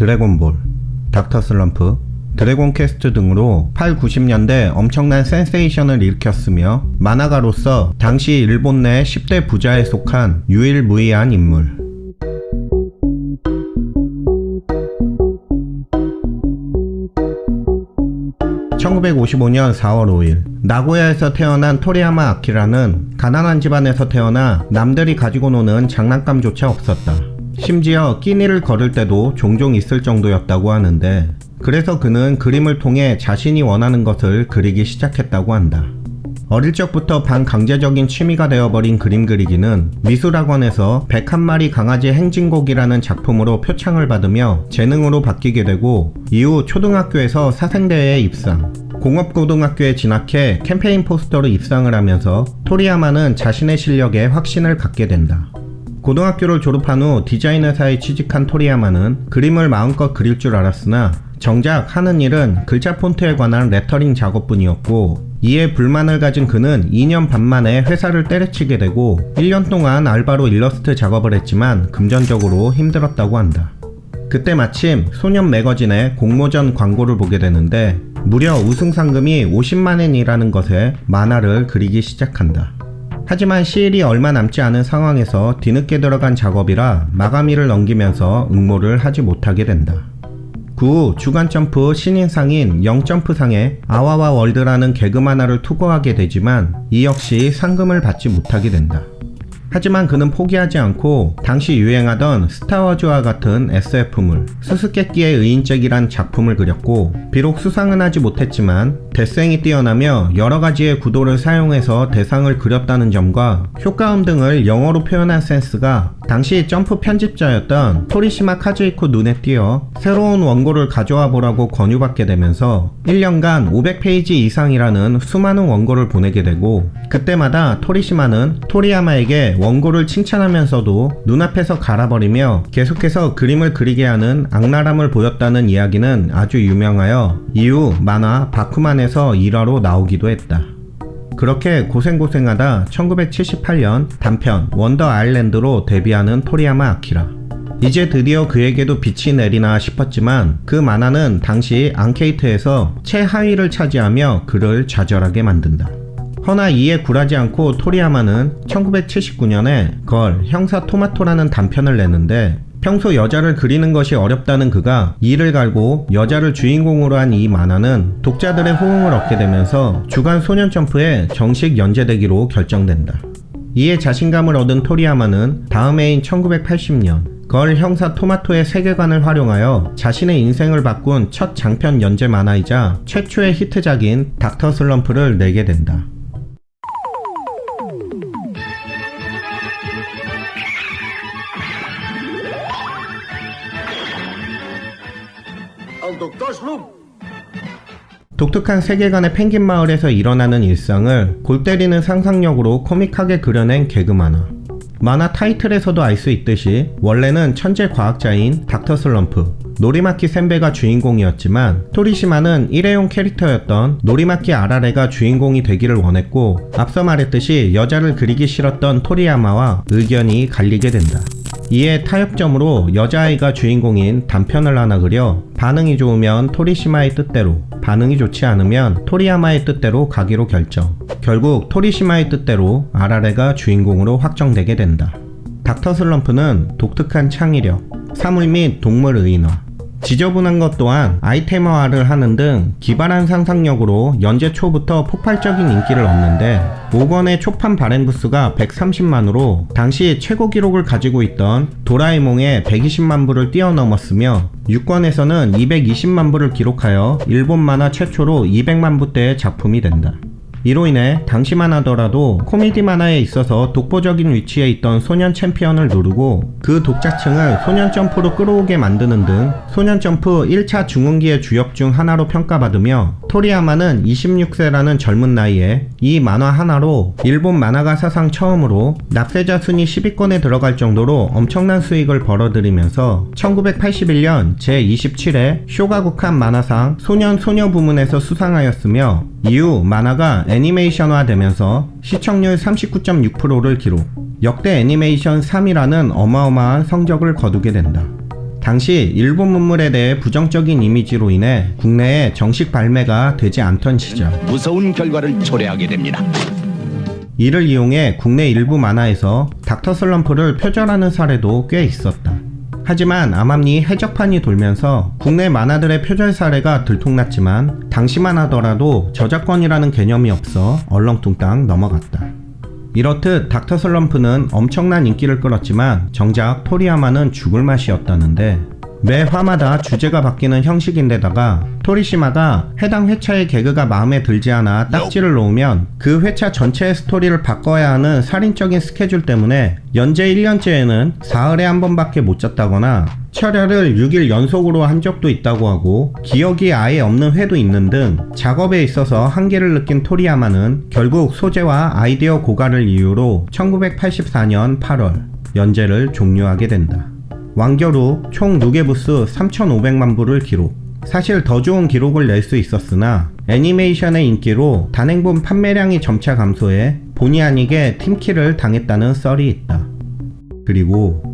드래곤볼, 닥터 슬럼프, 드래곤 퀘스트 등으로 8, 90년대 엄청난 센세이션을 일으켰으며 만화가로서 당시 일본 내 10대 부자에 속한 유일무이한 인물. (1955년 4월 5일) 나고야에서 태어난 토리야마 아키라는 가난한 집안에서 태어나 남들이 가지고 노는 장난감조차 없었다. 심지어 끼니를 걸을 때도 종종 있을 정도였다고 하는데, 그래서 그는 그림을 통해 자신이 원하는 것을 그리기 시작했다고 한다. 어릴 적부터 반강제적인 취미가 되어버린 그림 그리기는 미술학원에서 101마리 강아지 행진곡이라는 작품으로 표창을 받으며 재능으로 바뀌게 되고, 이후 초등학교에서 사생대회에 입상, 공업고등학교에 진학해 캠페인 포스터로 입상을 하면서 토리야마는 자신의 실력에 확신을 갖게 된다. 고등학교를 졸업한 후 디자인 회사에 취직한 토리야마는 그림을 마음껏 그릴 줄 알았으나 정작 하는 일은 글자 폰트에 관한 레터링 작업뿐이었고, 이에 불만을 가진 그는 2년 반 만에 회사를 때려치게 되고 1년 동안 알바로 일러스트 작업을 했지만 금전적으로 힘들었다고 한다. 그때 마침 소년 매거진의 공모전 광고를 보게 되는데 무려 우승 상금이 50만엔이라는 것에 만화를 그리기 시작한다. 하지만 시일이 얼마 남지 않은 상황에서 뒤늦게 들어간 작업이라 마감일을 넘기면서 응모를 하지 못하게 된다. 그 후 주간점프 신인상인 영점프상에 아와와 월드라는 개그 만화를 투고하게 되지만 이 역시 상금을 받지 못하게 된다. 하지만 그는 포기하지 않고 당시 유행하던 스타워즈와 같은 SF물, 수수께끼의 의인책이란 작품을 그렸고, 비록 수상은 하지 못했지만 데스행이 뛰어나며 여러가지의 구도를 사용해서 대상을 그렸다는 점과 효과음 등을 영어로 표현한 센스가 당시 점프 편집자였던 토리시마 카즈이코 눈에 띄어 새로운 원고를 가져와 보라고 권유받게 되면서 1년간 500페이지 이상이라는 수많은 원고를 보내게 되고, 그때마다 토리시마는 토리야마에게 원고를 칭찬하면서도 눈앞에서 갈아버리며 계속해서 그림을 그리게 하는 악랄함을 보였다는 이야기는 아주 유명하여 이후 만화 바쿠만에서 일화로 나오기도 했다. 그렇게 고생하다 1978년 단편 원더 아일랜드로 데뷔하는 토리야마 아키라. 이제 드디어 그에게도 빛이 내리나 싶었지만 그 만화는 당시 앙케이트에서 최하위를 차지하며 그를 좌절하게 만든다. 허나 이에 굴하지 않고 토리야마는 1979년에 걸 형사 토마토라는 단편을 내는데, 평소 여자를 그리는 것이 어렵다는 그가 이를 갈고 여자를 주인공으로 한 이 만화는 독자들의 호응을 얻게 되면서 주간 소년점프에 정식 연재되기로 결정된다. 이에 자신감을 얻은 토리야마는 다음 해인 1980년 걸 형사 토마토의 세계관을 활용하여 자신의 인생을 바꾼 첫 장편 연재 만화이자 최초의 히트작인 닥터 슬럼프를 내게 된다. 독특한 세계관의 펭귄 마을에서 일어나는 일상을 골 때리는 상상력으로 코믹하게 그려낸 개그 만화. 만화 타이틀에서도 알 수 있듯이 원래는 천재 과학자인 닥터 슬럼프, 노리마키 센베가 주인공이었지만 토리시마는 일회용 캐릭터였던 노리마키 아라레가 주인공이 되기를 원했고, 앞서 말했듯이 여자를 그리기 싫었던 토리야마와 의견이 갈리게 된다. 이에 타협점으로 여자아이가 주인공인 단편을 하나 그려 반응이 좋으면 토리시마의 뜻대로, 반응이 좋지 않으면 토리야마의 뜻대로 가기로 결정. 결국 토리시마의 뜻대로 아라레가 주인공으로 확정되게 된다. 닥터 슬럼프는 독특한 창의력, 사물 및 동물 의인화, 지저분한 것 또한 아이템화를 하는 등 기발한 상상력으로 연재 초부터 폭발적인 인기를 얻는데, 5권의 초판 발행 부수가 130만으로 당시 최고 기록을 가지고 있던 도라에몽의 120만 부를 뛰어넘었으며 6권에서는 220만 부를 기록하여 일본 만화 최초로 200만 부대의 작품이 된다. 이로 인해 당시만 하더라도 코미디 만화에 있어서 독보적인 위치에 있던 소년 챔피언을 누르고 그 독자층을 소년 점프로 끌어오게 만드는 등 소년 점프 1차 중흥기의 주역 중 하나로 평가받으며, 토리야마는 26세라는 젊은 나이에 이 만화 하나로 일본 만화가 사상 처음으로 납세자 순위 10위권에 들어갈 정도로 엄청난 수익을 벌어들이면서 1981년 제27회 쇼가국한 만화상 소년 소녀 부문에서 수상하였으며, 이후 만화가 애니메이션화되면서 시청률 39.6%를 기록, 역대 애니메이션 3위라는 어마어마한 성적을 거두게 된다. 당시 일본 문물에 대해 부정적인 이미지로 인해 국내에 정식 발매가 되지 않던 시절, 무서운 결과를 초래하게 됩니다. 이를 이용해 국내 일부 만화에서 닥터 슬럼프를 표절하는 사례도 꽤 있었다. 하지만 암암리 해적판이 돌면서 국내 만화들의 표절 사례가 들통났지만 당시만 하더라도 저작권이라는 개념이 없어 얼렁뚱땅 넘어갔다. 이렇듯 닥터 슬럼프는 엄청난 인기를 끌었지만 정작 토리야마는 죽을 맛이었다는데, 매 화마다 주제가 바뀌는 형식인데다가 토리시마가 해당 회차의 개그가 마음에 들지 않아 딱지를 놓으면 그 회차 전체의 스토리를 바꿔야 하는 살인적인 스케줄 때문에 연재 1년째에는 사흘에 한 번밖에 못 잤다거나 철야를 6일 연속으로 한 적도 있다고 하고, 기억이 아예 없는 회도 있는 등 작업에 있어서 한계를 느낀 토리야마는 결국 소재와 아이디어 고갈을 이유로 1984년 8월 연재를 종료하게 된다. 완결 후 총 누계 부수 3,500만 부를 기록. 사실 더 좋은 기록을 낼 수 있었으나 애니메이션의 인기로 단행본 판매량이 점차 감소해 본의 아니게 팀킬을 당했다는 썰이 있다. 그리고